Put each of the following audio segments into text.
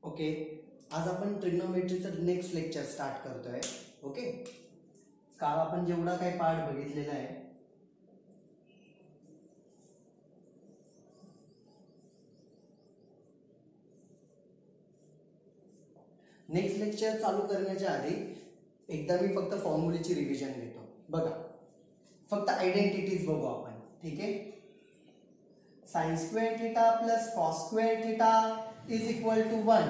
Okay, आज आपण ट्रिग्नोमेट्रीचं next lecture start करतोय. ओके, काल आपण जेवढा काही पार्ट बघितलेला आहे नेक्स्ट लेक्चर चालू करण्याच्या आधी एकदा मी फक्त फॉर्म्युलेची रिव्हिजन घेतो. बघा, फक्त आयडेंटिटीज बघू आपण. ठीक आहे, sin square theta plus cos square theta is equal to 1.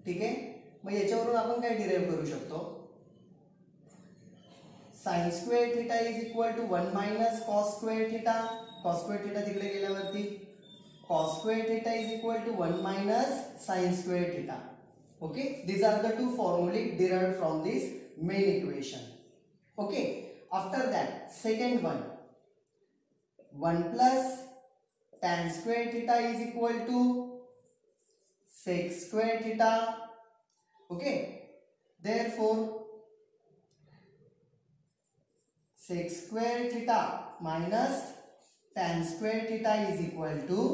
ठीक आहे, मग याच्यावरून आपण काय डिराइव्ह करू शकतो? sin square theta is equal to 1 minus cos square theta. Cos square theta तिकडे गेल्यावरती cos square theta is equal to 1 minus sin square theta. Okay, these are the two formulae derived from this main equation. Okay, after that second one, 1 plus tan square theta is equal to sec square theta. Okay, therefore sec square theta minus tan square theta is equal to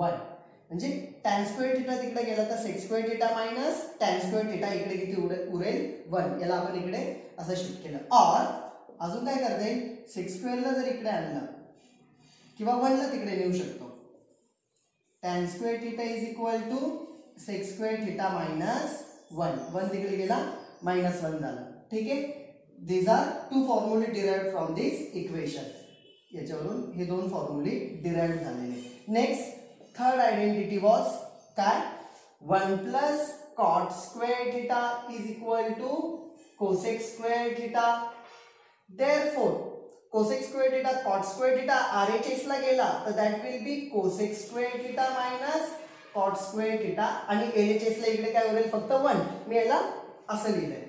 1. म्हणजे tan square theta तिकडे गेला तर sec square theta minus tan square theta इकडे किती उरेल 1. याला आपण इकडे असं शिफ्ट केलं. और अजून काय करता येईल, sec स्क्वेअरला जर इकडे आणलं किंवा 1 ला तिकडे नेऊ शकतो. tan square theta is equal to sec square theta minus 1 तिकडे गेला -1 झालं. ठीक आहे, दीज आर टू फॉर्म्युले डिराइव्ड फ्रॉम दिस इक्वेशन. याच्यावरून हे दोन फॉर्म्युले डिराइव्ड झालेले. Next third identity was that 1 plus cot square theta is equal to cosec square theta. Therefore cosec square theta cot square theta RHS ला गेला तर that will be cosec square theta minus cot square theta आणि LHS ला इकडे काय उरेल फक्त 1. मी याला असं लिहिलंय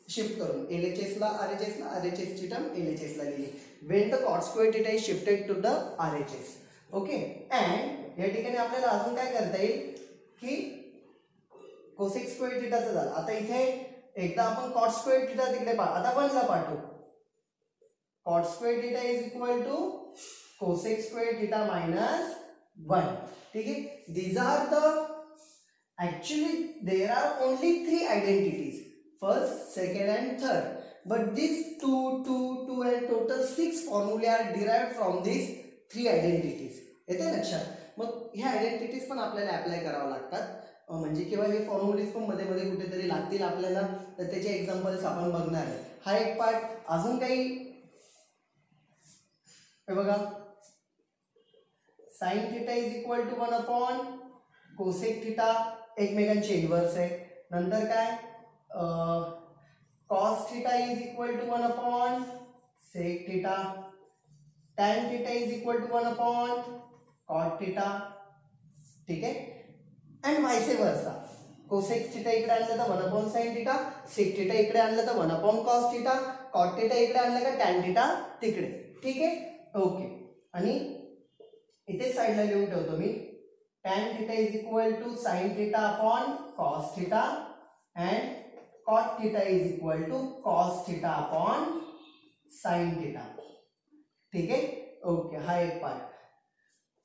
शिफ्ट करून LHS ला RHS ला RHS ची टर्म LHS ला लिहिली. when the cot square theta is shifted to the RHS. Okay, and या ठिकाणी आपल्याला अजून काय करता येईल की कोसेक स्क्वेअर थीटाचं झालं. आता इथे एकदा आपण कॉट स्क्वेअर थीटा तिकडे आता 1 ला पाठवू. Cot square theta is equal to cosec square theta minus 1. ठीक आहे, these are the actually there are only 3 identities, first, second and third, but this 2 and total 6 फॉर्म्युले are derived from this 3 identities. येते लक्षात? मग ह्या identities पण आपल्याला apply करावं लागतात. म्हणजे किंवा हे फॉर्म्युलेज पण मध्ये मध्ये कुठेतरी लागतील आपल्याला, तर त्याचे एक्झाम्पल्स आपण बघणार आहे. हा एक पार्ट. अजून काही हे बघा, sine theta is equal to 1 upon cosec theta, एकमेकांचे इन्व्हर्स आहे. नंतर काय, cos theta is equal to 1 upon sec theta, tan theta is equal to 1 upon cot theta. ठीक आहे, and vice versa. Cosec theta इकडे आणलं तर 1 upon sine theta, sec theta इकडे आणलं तर 1 upon cos theta, cot theta इकडे आणलं का tan थीटा तिकडे. ठीक आहे, ओके. आणि इथे साइडला लिहून ठेवतो मी tan theta is equal to sine theta upon cos theta and cot theta is equal to cos theta upon sine theta. ठीक आहे, ओके. हा एक पार्ट.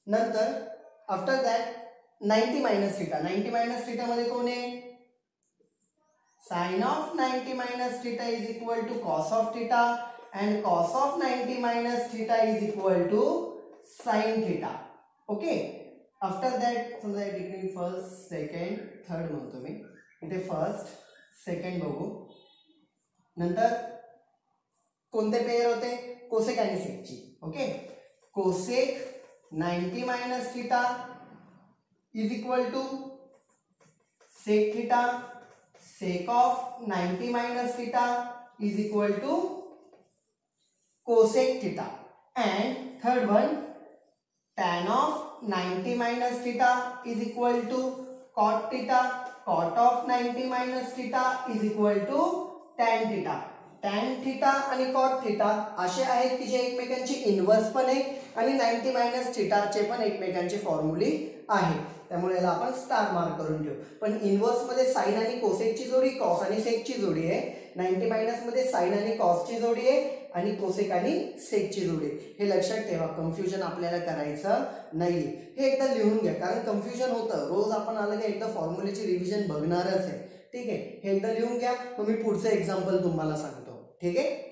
नंतर after that 90 minus theta. 90 minus theta मध्ये कोण आहे, sine of 90 minus theta is equal to cos of theta and cos of 90 minus theta is equal to sine theta. Okay, after that समजा या ठिकाणी first, second, third म्हणतो मी. इथे first, second बघू. नंतर कोणते पेयर होते, कोसेक आणि सेकची. Okay, cosec 90 minus theta is equal to sec theta, sec of 90 minus theta is equal to cosec theta. And third one, tan of 90 minus theta is equal to cot theta, cot of 90 minus theta is equal to tan theta. tan theta आणि cot theta असे आहेत की जे एकमेकांचे inverse पण आहे आणि 90 minus थीटाचे पण एकमेकांचे फॉर्म्युले आहे. त्यामुळे याला आपण स्टार मार्क करून ठेवू. पण इन्व्हर्स मध्ये साइन आणि कोसेकची जोडी, कॉस आणि सेकची जोडी आहे. 90 मायनस मध्ये साइन आणि कॉसची जोडी आहे आणि कोसेक आणि सेकची जोडी आहे. हे लक्षात ठेवा, कन्फ्युजन आपल्याला करायचं नाही. हे एकदा लिहून घ्या, कारण कन्फ्युजन होतं. रोज आपण आलं की एकदा फॉर्म्युलेची रिव्हिजन बघणारच आहे. ठीक आहे, हे एकदा लिहून घ्या. मग मी पुढचं एक्झाम्पल तुम्हाला सांगतो. ठीक आहे.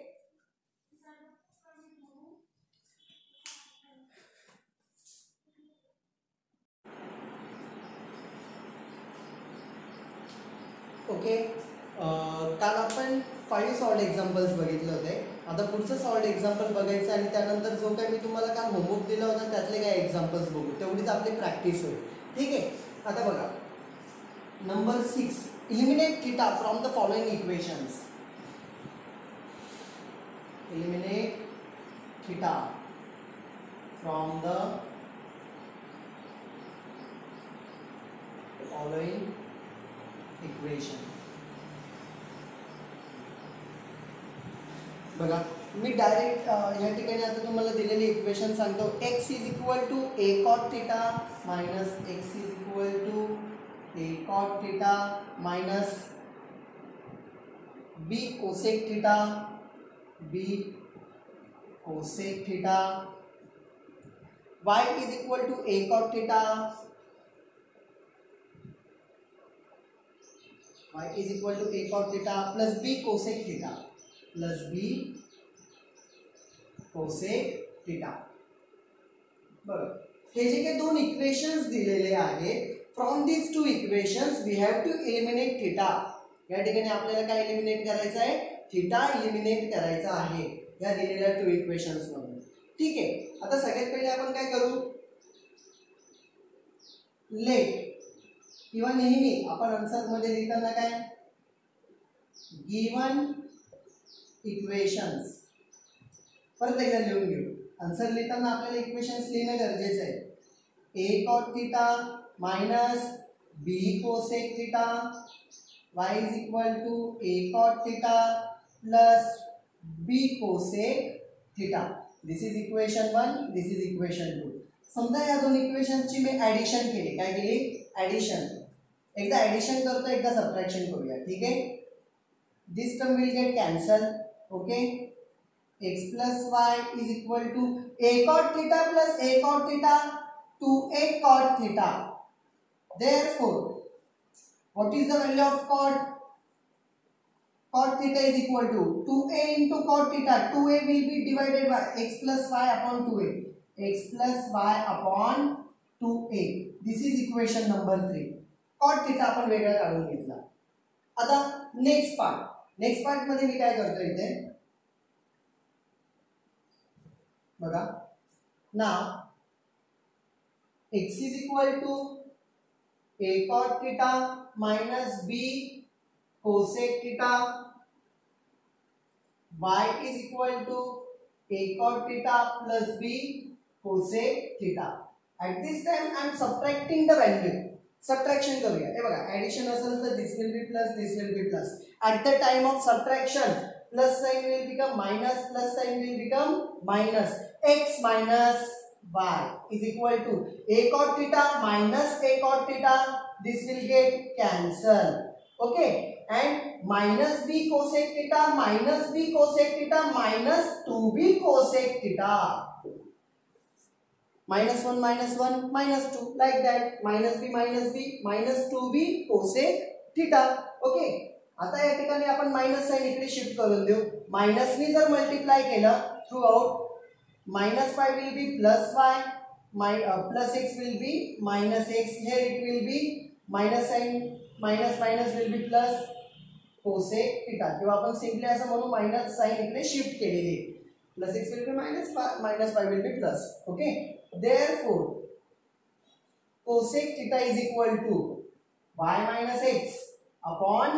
ओके, काल आपण 5 सॉल्ड एक्झाम्पल्स बघितले होते. आता पुढचं सॉल्ड एक्झाम्पल बघायचं आणि त्यानंतर जो काही मी तुम्हाला काल होमवर्क दिला होता त्यातले काही एक्झाम्पल्स बघू, तेवढीच आपली प्रॅक्टिस होईल. ठीक आहे. आता बघा, number 6, eliminate theta from the following equations. Eliminate theta from the following equation. बघा, मी डायरेक्ट या ठिकाणी आता तुम्हाला दिलेली इक्वेशन सांगतो. x is equal to a cot theta minus x is equal to a cot theta minus b cosec theta, b cosec theta. y is equal to a cot theta, y is equal to a cot theta plus b cosec theta plus b cosec theta. बरोबर, हे जे काही दोन equations दिलेले आहेत, from this two equations we have to eliminate theta. या ठिकाणी आपल्याला काय eliminate करायचं आहे? थीटा एलिमिनेट करायचा आहे या दिलेल्या टू इक्वेशन्स मधून. ठीक आहे. आता सगळ्यात पहिले आपण काय करू, लेट किंवा नेहमी आपण आन्सर मध्ये लिहिताना काय, गिवन इक्वेशन्स, परत एकदा लिहून घेऊ. आन्सर लिहिताना आपल्याला इक्वेशन्स लिहिणं गरजेचं आहे. a cot theta minus b cosec theta, y is equal to a cot theta plus b cosec theta. This is equation 1, this is equation 2. समजा या दोन इक्वेशन्सची मी ऍडिशन केली. काय केली? ऍडिशन. एकदा ऍडिशन करतो, एकदा सबट्रॅक्शन करूया. ठीक आहे. This term will get cancel. Okay, x plus y is equal to a cot theta plus a cot theta to a cot theta. Therefore, what is the value of cot? Cot theta is equal to 2a into cot theta. 2a will be divided by x plus y upon 2a. x plus y upon 2a. This is equation number 3. Cot theta आपण वेगळा काढून घेतला. आता next part मध्ये मी काय करतो इथे बघा. नाव x is equal to a cot theta minus b cosec theta, y is equal to a cot theta plus b cosec theta. At this time I am subtracting the value. Subtraction करूया. हे बघा, addition असेल तर this will be plus, this will be plus. At the time of subtraction, plus sign will become minus, plus sign will become minus. X minus y is equal to a cot theta minus a cot theta. This will get cancelled. Okay, and minus b cosec theta minus b cosec theta minus 2b cosec theta. minus 1 minus 2 like that, minus b minus 2b cosec theta. Okay, आता या ठिकाणी आपण minus sign इकडे shift करून देऊ. Minus ने जर multiply केलं through out, minus y will be plus y, plus x will be minus x. Here it will be minus sign, minus will be plus cosec theta. किंवा आपण simply असं म्हणू मायनस साइन इकडे shift केलेली. Plus x will be minus y will be plus. Okay. Therefore, cosec theta is equal to y minus x upon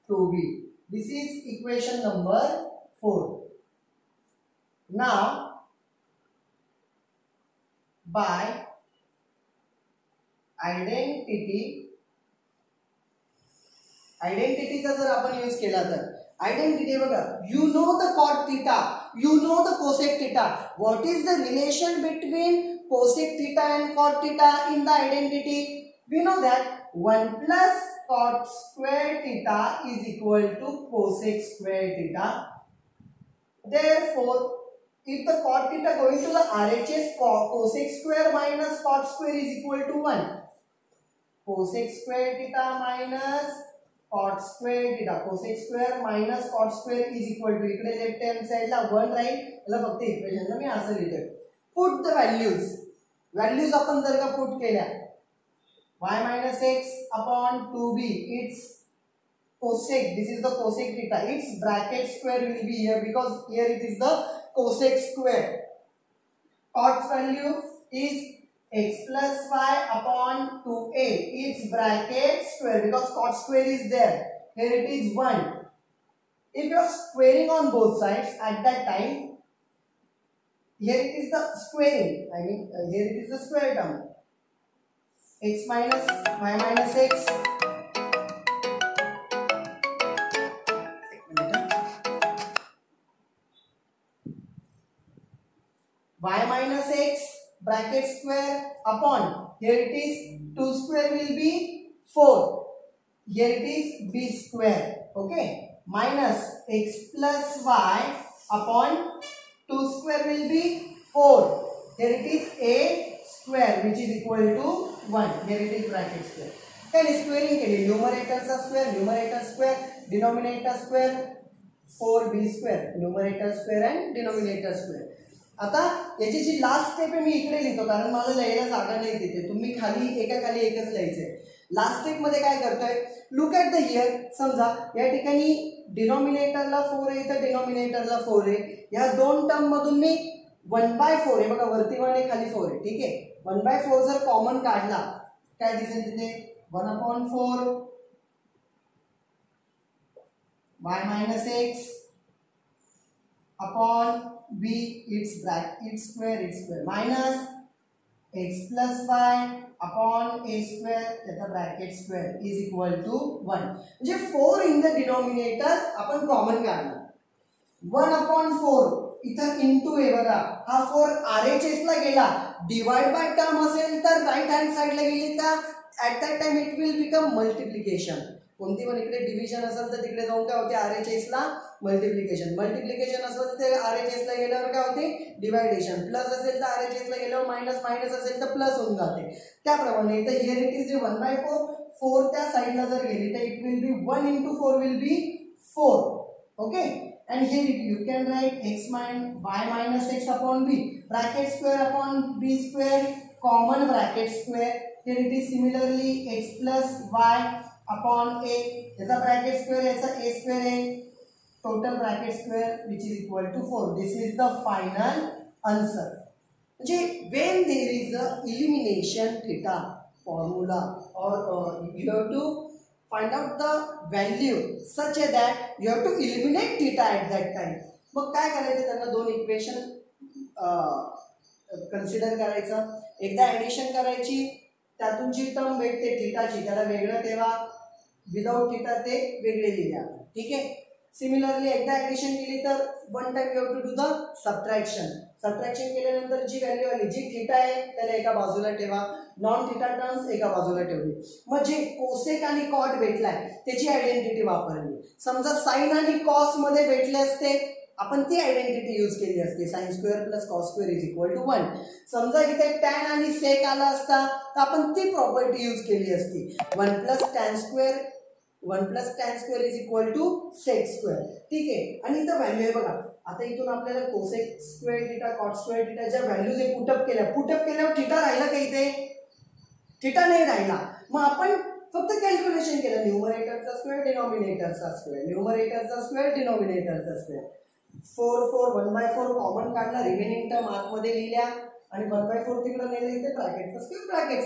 2b. This is equation number 4. Now, by आयडेंटिटीचा जर आपण use केला तर identity बघा, you know the cot theta, you know the cosec theta. What is the relation between cosec theta and cot theta in the identity? We know that 1 plus cot square theta is equal to cosec square theta. Therefore, if the cot theta going to the RHS, cosec square minus cot square is equal to 1. Cosec square theta minus cot square theta. Cosec square minus cot square is equal to, इकडे left hand साइडला 1 राहील, त्याला फक्त इक्वेशनला मी असं लिहितोय. Put the values आपण जर का put केल्या, y minus x upon 2b, it's cosec, this is the cosec theta, its bracket square will be here because here it is the cosec square. Cot's value is x plus y upon 2a, its bracket square because cot square is there, here it is 1. If you are squaring on both sides at that time, here it is the squaring, I mean here it is the square term, x minus y minus x, y minus x bracket square upon, here it is 2 square will be 4, here it is b square, okay, minus x plus y upon 2 square will be 4, here it is a square which is equal to 1, here it is bracket square. Then squaring के लिए numerator square, denominator square, 4b square, numerator square and denominator square. आता याची जी last step आहे मी इकडे लिहितो कारण मला लिहायला जागा नाही तिथे, तुम्ही खाली एका खाली एकच लिहायचंय. लास्ट स्टेप मध्ये काय करतोय, लुक ॲट द हियर, समजा या ठिकाणी डिनॉमिनेटरला 4 आहे तर डिनॉमिनेटरला 4 आहे, या दोन टर्म मधून मी 1/4 आहे बघा, वरती 1 आहे खाली 4 आहे, ठीक आहे. 1/4 जर कॉमन काढला काय दिसेल तिथे, 1/4 y minus x upon b, its square minus x plus y upon a square, त्याचा bracket square is equal to 1. म्हणजे 4 इन द डिनॉमिनेटर आपण कॉमन काढला, 1/4 इथं इंटू आहे बघा, हा 4 RHS ला गेला, डिवाइड बाय टर्म असेल तर राईट हँड साइडला गेली का at that time it will become multiplication. कोणती पण इकडे डिव्हिजन असेल तर तिकडे जाऊन काय होते, RHS ला मल्टिप्लिकेशन असेल तर ते RHS ला गेल्यावर काय होते, डिवायडेशन. प्लस असेल तर RHS ला गेल्यावर मायनस असेल तर प्लस होऊन जाते. त्याप्रमाणे इथं हिअर इट इज 1/4, 4 त्या साइडला जर गेली तर it will be 1 into 4 will be 4, okay. and here you can write y minus x upon b, bracket square upon b square, common bracket square, here it is similarly x plus y upon a, याचा bracket square याचा a square आहे, total bracket square which is equal to 4. This is the final answer. म्हणजे when there is a elimination theta formula or you have to find out the value such that you have to eliminate theta at that time. मग काय करायचं, त्यांना दोन equation consider करायचं, एकदा addition करायची, त्यातून जी term भेटते थीटाची त्याला वेगळं ठेवा, विदाउट थीटा ते वेगळे लिहिल्या, ठीक आहे. सिमिलरली एकदा ऍडिशन केली तर one time you have to do the subtraction केल्यानंतर जी व्हॅल्यू आली, जी थीटा आहे त्याला एका बाजूला ठेवा, नॉन थीटा टर्म्स एका बाजूला ठेवली. मग जे कोसेक आणि कॉट भेटलाय त्याची आयडेंटिटी वापरली. समजा साइन आणि कॉस मध्ये भेटले असते, आपण ती आयडेंटिटी यूज केली असते, sine square plus cos square is equal to 1. समजा इथे टॅन आणि सेक आला असता तर आपण ती प्रॉपर्टी यूज केली असती, 1 plus tan square is equal to sec square, ठीक आहे. आणि इथं व्हॅल्यू आहे बघा, आता इथून आपल्याला cosec square theta cot square theta ज्या व्हॅल्यूज आहे पुटअप केल्यावर थीटा राहिला का इथे, थीटा नाही राहिला. मग आपण फक्त कॅल्क्युलेशन केलं, न्यूमरेटरचा स्क्वेअर डिनॉमिनेटरचा स्क्वेअर, 4 1/4 कॉमन काढला, रिमेनिंग टर्म आतमध्ये लिहिल्या आणि 1/4 तिकडे नेले, इथे ब्रॅकेटचा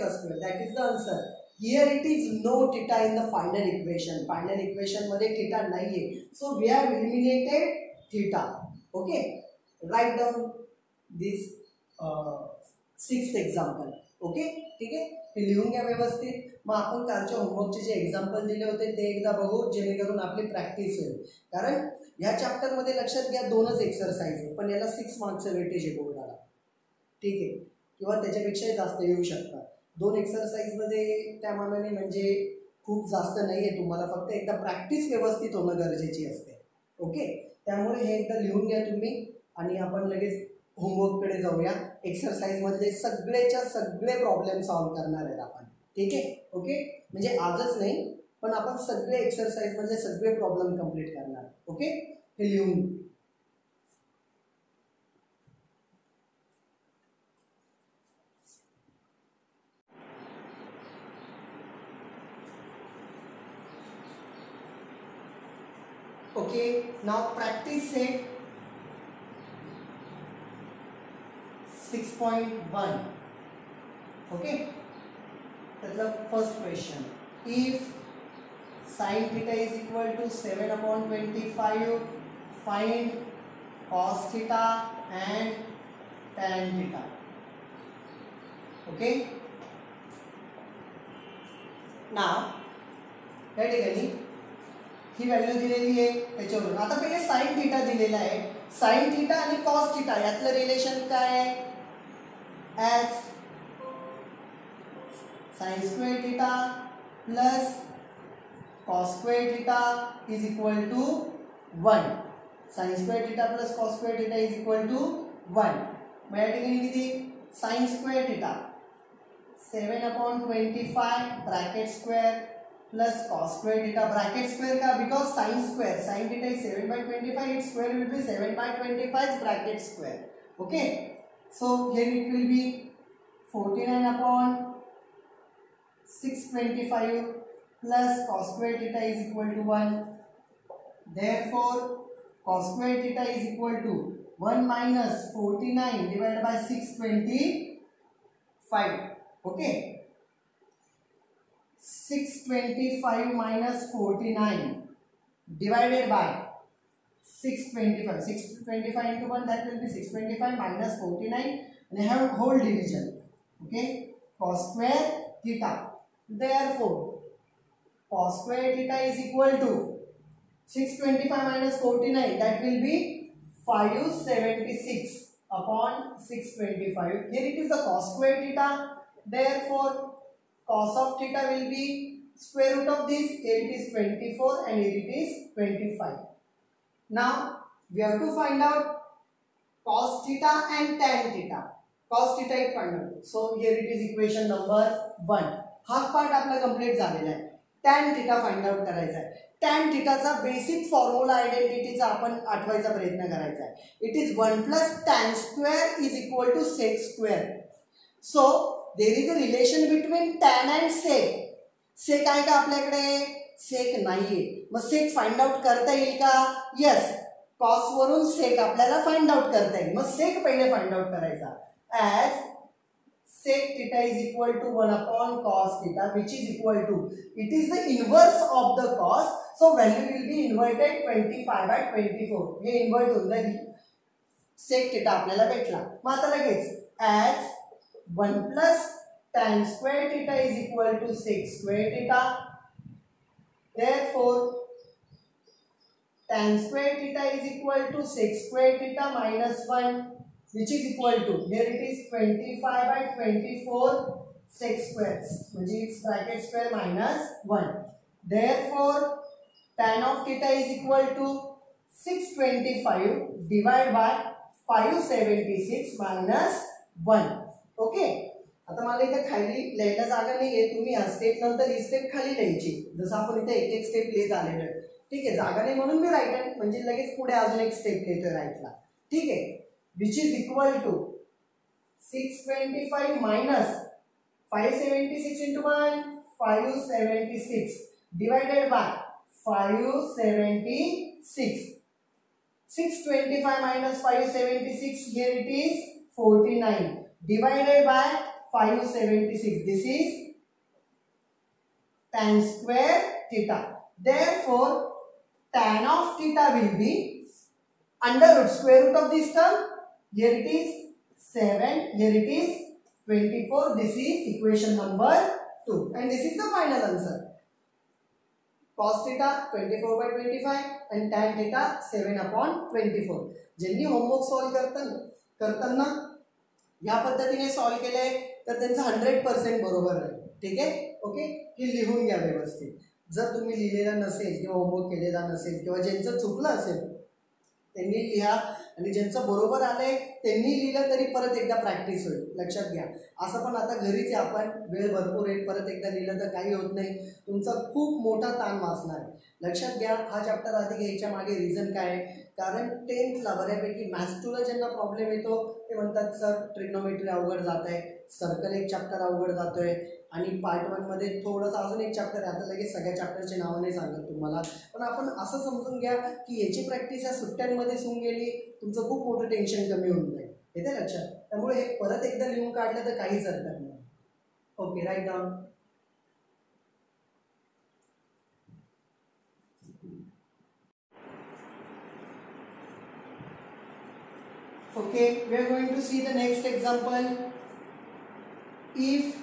square, that is the answer. Here it is no theta in the final equation मध्ये थीटा नाहीये, so we have eliminated theta, okay. Write down this 6th example, okay, ठीक आहे. हे लिहून घ्या व्यवस्थित. मग आपण कालच्या होमवर्कचे जे एक्झाम्पल दिले होते ते एकदा बघू, जेणेकरून आपली प्रॅक्टिस होईल. कारण या चॅप्टर मध्ये लक्षात घ्या 2च एक्सरसाइज आहे, पण याला 6 मार्क्सचं वेटेज आहे बोर्डाला, ठीक आहे, किंवा त्याच्यापेक्षाही जास्त येऊ शकतात. 2 एक्सरसाइज मध्ये त्या मानाने म्हणजे खूप जास्त नाही आहे, तुम्हाला फक्त एकदा प्रॅक्टिस व्यवस्थित होणं गरजेची असते. ओके, त्यामुळे हे एकदा लिहून घ्या तुम्ही आणि आपण लगेच होमवर्ककडे जाऊया. एक्सरसाइजमधले सगळेच्या सगळे प्रॉब्लेम सॉल्व्ह करणार आहेत आपण. ठीक आहे, ओके. म्हणजे आजच नाही पण आपण सगळे एक्सरसाइजमधले सगळे प्रॉब्लेम कंप्लीट करणार. ओके, हे लिहून. Okay, now practice set 6.1. Okay, that's the first question. If sin theta is equal to 7/25, find cos theta and tan theta. Okay, now या ठिकाणी ही व्हॅल्यू दिलेली आहे त्याच्यावरून. आता पहिले साइन थीटा दिलेला आहे. साइन थीटा आणि कॉस थीटा यातलं रिलेशन काय आहे? As sine square theta plus cos square theta is equal to 1. Sine square theta plus cos square theta is equal to 1. मग या ठिकाणी किती? Sine square theta 7/25 bracket square plus cos square theta bracket square का, because sin square sin theta is 7/25, its square will be 7/25 bracket square. Okay, so here it will be 49/625 plus cos square theta is equal to 1. Therefore cos square theta is equal to 1 minus 49 divided by 625. Okay, 625 minus 49 divided by 625. 625 into 1, that will be 625 minus 49 and I have whole division. Okay, cos square theta. Therefore cos square theta is equal to 625 minus 49, that will be 576 upon 625. Here it is the cos square theta. Therefore cos of theta will be square root of this. Here it is 24 and here it is 25. Now we have to find out cos theta and tan theta. Cos theta it find out. So here it is equation number 1. Half part आपला complete झालेला आहे. tan theta find out करायचा आहे. tan theta चा basic formula आयडेंटिटीचा आपण आठवायचा प्रयत्न करायचा आहे. It is 1 plus tan square is equal to sec square. So there is a relation between tan and sec. Sec आहे का आपल्याकडे? sec नाहीये. मग sec फाइंड आउट करता येईल का? यस, cos वरून sec आपल्याला फाइंड आउट करता येईल. मग sec पहिले फाइंड आउट करायचा. as sec theta is equal to 1 upon cos theta, which is equal to, it is the inverse of the cos, so value will be inverted 25/24. हे invert होऊन जाईल. sec theta आपल्याला भेटला. मग आता लगेच as 1 plus tan square theta is equal to sec square theta. Therefore tan square theta is equal to sec square theta minus 1, which is equal to, here it is 25/24 sec square, which is bracket square minus 1. Therefore tan of theta is equal to 625 divided by 576 minus 1. Okay, आता मला इथे खाली लिहायला जागा नाहीये. तुम्ही या step नंतर ही स्टेप खाली लिहायची, जसं आपण इथे एक एक स्टेप लिहित आलेलो आहे. ठीक आहे, जागा नाही म्हणून मी राईट हँड म्हणजे लगेच पुढे अजून एक स्टेप लिहितोय राईटला. ठीक आहे, which is equal to 625 minus 576 into 1, 576 divided by 576. 625 minus 576, here it is 49 divided by 576. This is tan square theta. Therefore tan of theta will be under root square root of this term. Here it is 7, here it is 24. This is equation number 2 and this is the final answer. Cos theta 24/25 and tan theta 7/24. ज्यांनी homework solve करताना या पद्धतीने solve केले तर त्यांचं 100% बरोबर राहील. ठीक आहे, ओके. की लिहून घ्या व्यवस्थित. जर तुम्ही लिहिलेला नसेल किंवा होमवर्क केलेला नसेल किंवा ज्यांचं चुकलं असेल त्यांनी लिहा, आणि ज्यांचं बरोबर आलंय त्यांनी लिहिलं तरी परत एकदा प्रॅक्टिस होईल. लक्षात घ्या. असं पण आता घरीच आपण वेळ भरपूर आहे, परत एकदा लिहिलं तर काही होत नाही, तुमचा खूप मोठा ताण वाचणार आहे. लक्षात घ्या. हा चॅप्टर आधी घ्यायच्या मागे रिझन काय आहे, कारण 10thला बऱ्यापैकी मॅथ्स 2ला ज्यांना प्रॉब्लेम येतो ते म्हणतात सर ट्रिग्नोमेट्री अवघड जात आहे, सर्कल एक चॅप्टर अवघड जातोय, आणि पार्ट 1 मध्ये थोडंसं अजून एक चॅप्टर आहे. आता लगेच सगळ्या चॅप्टरचे नावं नाही सांगत तुम्हाला, पण आपण असं समजून घ्या की याची प्रॅक्टिस या सुट्ट्यांमध्ये होऊन गेली, तुमचं खूप मोठं टेन्शन कमी होऊन जाईल. येते लक्षात. त्यामुळे हे परत एकदा लिहून काढलं तर काहीच हरकत नाही. Okay, write down. Okay, we are going to see the next example. If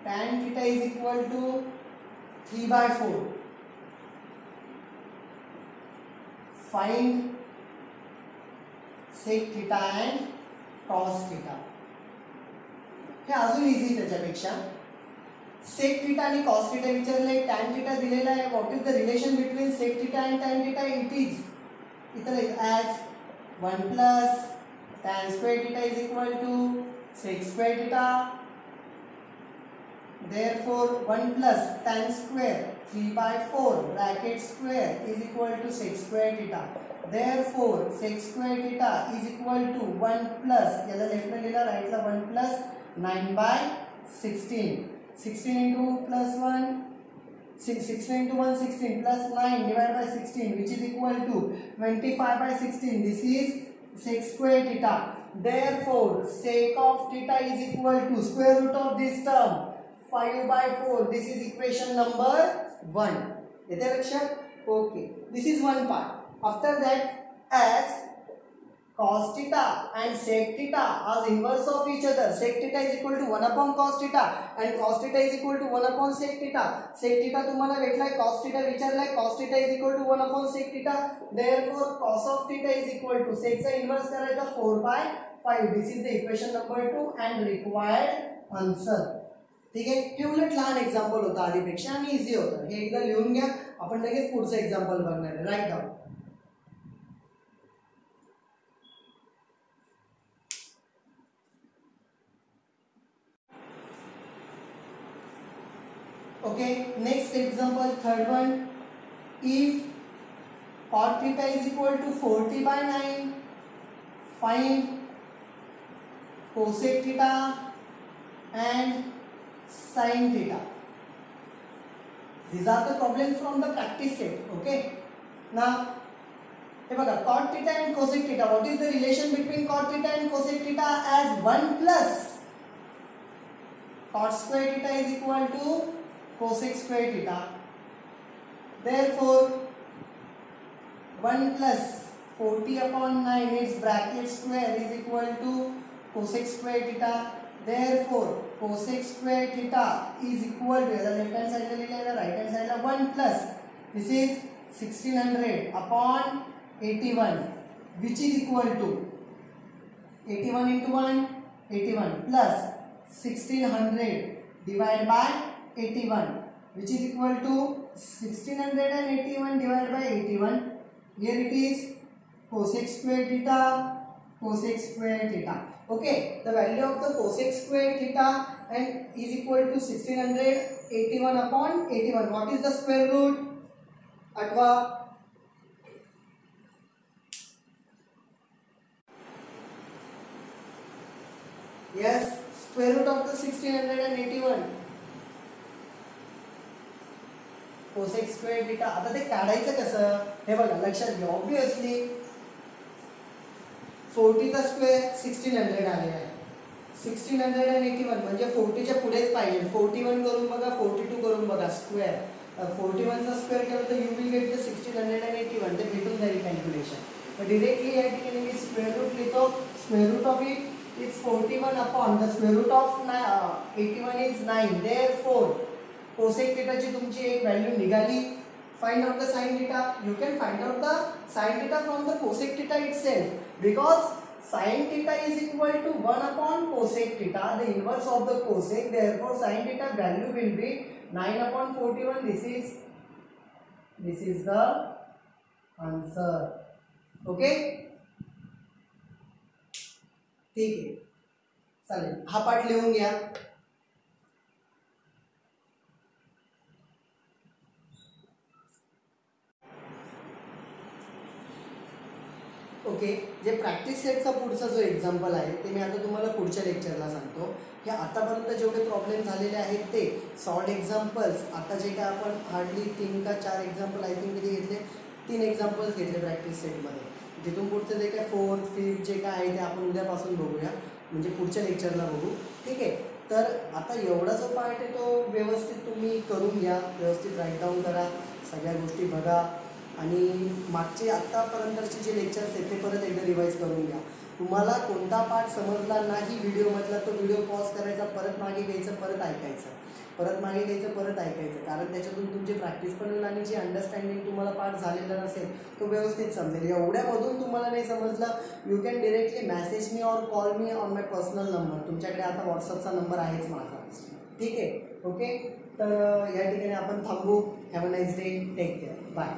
tan theta is equal to 3/4, find sec theta and cos theta. हे अजून इझी त्याच्यापेक्षा. sec theta आणि cos theta विचारलंय, tan theta दिलेला आहे. What is the relation between sec theta and tan theta? It is इतर as 1 plus tan square theta is equal to sec square theta. Therefore 1 plus tan square 3/4 bracket square is equal to sec square theta. Therefore sec square theta is equal to 1 plus, याला left में लिहिला, right La 1 plus 9/16. 16 into plus 1, 16 into 1 16 plus 9 divided by 16, which is equal to 25/16. This is sec square theta. Therefore sec of theta is equal to square root of this term 5/4. This is equation number 1. येते लक्षात? Okay, this is one part. After that, as cos theta and sec theta are inverse of each other, sec theta is equal to 1 upon cos theta and cos theta is equal to 1 upon sec theta. Sec theta तुम्हाला भेटलाय, cos theta विचारलाय, cos theta is equal to 1 upon sec theta. Therefore cos of theta is equal to sec चा inverse करायचा 4/5. This is the equation number 2 and required answer. ठीक आहे. हे उलट लहान example होता आधीपेक्षा आणि इझी होतं. हे एकदा लिहून घ्या, आपण लगेच पुढचं एक्झाम्पल बघणार आहे. Write down. Okay, next example, third one. If cot theta is equal to 40/9, find cosec theta and sin theta. These are the problems from the practice set. Okay, now हे बघा, cot theta and cosec theta. What is the relation between cot theta and cosec theta? As 1 plus cot square theta is equal to cosec square theta. Therefore 1 plus 40 upon 9 its bracket square is equal to cosec square theta. Therefore cosec square theta is equal to, the left hand side la liya, right hand side la 1 plus, this is 1600 upon 81, which is equal to 81 into 1 81 plus 1600 divided by 81, which is equal to 1681 divided by 81. Here it is cosec square theta, cosec square theta. Okay, the value of the cosec square theta and is equal to 1681 upon 81. What is the square root? Atva yes, square root of the 1681. cosec square theta. आता ते काढायचं कसं हे बघा, लक्षात घ्या. Obviously 40 चा square 1600 आलेला आहे. 1681 म्हणजे 40 च्या पुढेच पाहिजे. 41 करून बघा, 42 करून बघा स्क्वेअर. 41 चा स्क्वेअर केलं तर यू विल गेट द 1681. ते भेटून जाईल कॅल्क्युलेशन. तर डायरेक्टली या ठिकाणी मी स्क्वेअर रूट लिहितो. Square root of it is 41 upon the square root of 81 is 9. Therefore cosec theta ची तुमची एक व्हॅल्यू निघाली. Find out the sin theta. You can find out the sin theta from the cosec theta itself, because sin theta is equal to 1 upon cosec theta, the inverse of the cosec. Therefore sin theta value will be 9 upon 41. This is the answer. Okay, ठीक आहे, चालेल. हा पाठ लिहून घ्या. Okay, जे practice सेटचा पुढचा जो example आहे ते मी आता तुम्हाला पुढच्या लेक्चरला सांगतो. हे आतापर्यंत जेवढे प्रॉब्लेम झालेले आहेत ते सॉल्ड एक्झाम्पल्स, आता जे काय आपण हार्डली 3 का 4 एक्झाम्पल आय थिंक किती घेतले, 3 एक्झाम्पल्स घेतले प्रॅक्टिस सेटमध्ये. तिथून पुढचं जे काय 4th 5th जे काय आहे ते आपण उद्यापासून बघूया, म्हणजे पुढच्या लेक्चरला बघू. ठीक आहे, तर आता एवढा जो पार्ट आहे तो व्यवस्थित तुम्ही करून घ्या, व्यवस्थित राईट डाऊन करा, सगळ्या गोष्टी बघा आणि मागचे आत्तापर्यंतचे जे लेक्चर्स आहेत ते परत एकदा रिवाईज करून घ्या. तुम्हाला कोणता पार्ट समजला नाही व्हिडिओमधला तो व्हिडिओ पॉज करायचा, परत मागे घ्यायचं, परत ऐकायचं, परत मागे घ्यायचं, परत ऐकायचं, कारण त्याच्यातून तुमची प्रॅक्टिस पण होईल आणि जी अंडरस्टँडिंग तुम्हाला पार्ट झालेला नसेल तो व्यवस्थित समजेल. एवढ्यामधून तुम्हाला नाही समजलं, यू कॅन डिरेक्टली मेसेज मी और call me on my personal number. तुमच्याकडे आता व्हॉट्सअपचा नंबर आहेच माझा. ठीक आहे, ओके. तर या ठिकाणी आपण थांबू. Have a nice day, take care, bye.